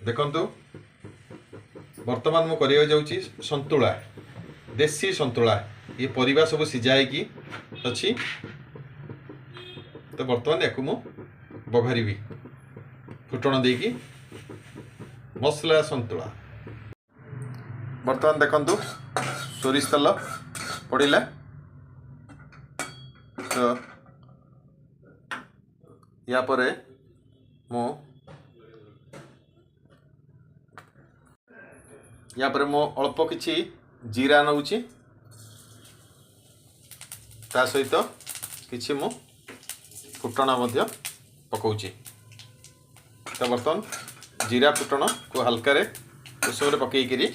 देखंतु वर्तमान मु करिया जाउची संतुला देसी संतुला ये परिबा सब सिझाई की अछि। तो वर्तमान याकु मु बघारिबी फुटण देकी मसला संतुला। वर्तमान देखंतु सोरिष तेल पड़िला तो या परे मो अल्प किछि जीरा नउची ता सहित किछि मु फुटण मध्य पकाउची। तो बर्तन जीरा फुटण को हल्का रे उसमें पकई करी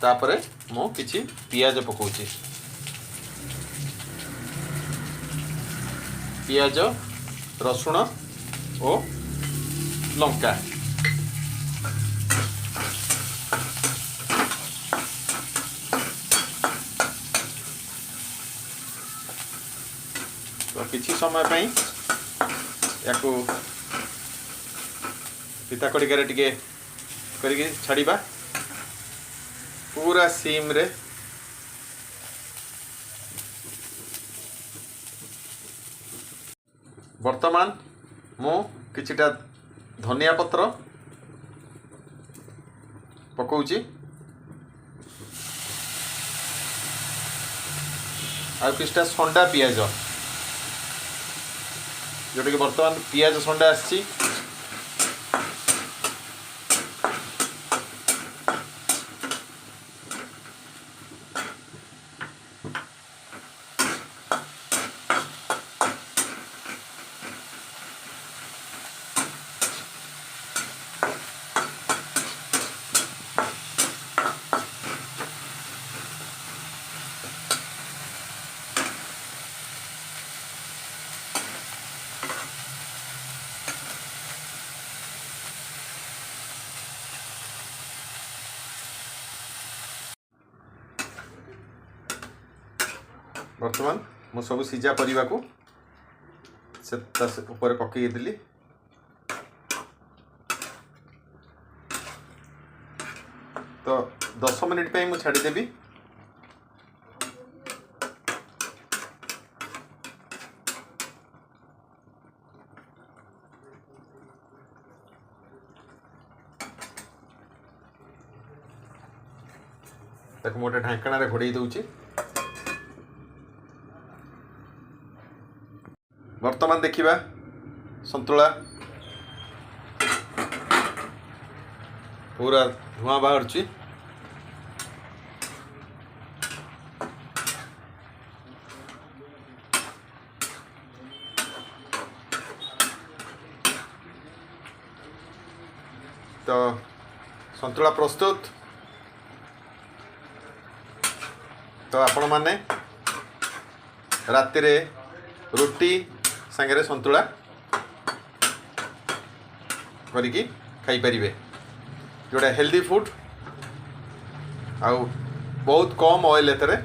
तापरे मु किछि पियाज पकाउची। पियाज रसुण और लंका तो किछि समय पई याकू पिता कड़िकार टिके करके छाड़िबा पूरा सीम रे। वर्तमान मु किछिटा धनिया पत्र पकाउची आ किछटा संडा पियाज जोटा कि वर्तमान पियाज संडा आसी वर्तमान मु सब सिझा परिबा को से ऊपर पकई देली। तो 10 मिनिट पे मु छाड़ी देबी। ताको मोटे ढांकणा रे घोड़ई दउची। वर्तमान देखिबा संतुला पूरा धुआं बाहरची। तो संतुला प्रस्तुत। तो आपण माने राति रे रोटी सांगे संतुला करिकी खाई परिबे जोड़ा हेल्दी फूड आउ बहुत कम ऑयल एतरे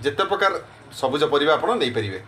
जेते प्रकार सबुज परिबा आपण नै परिबे।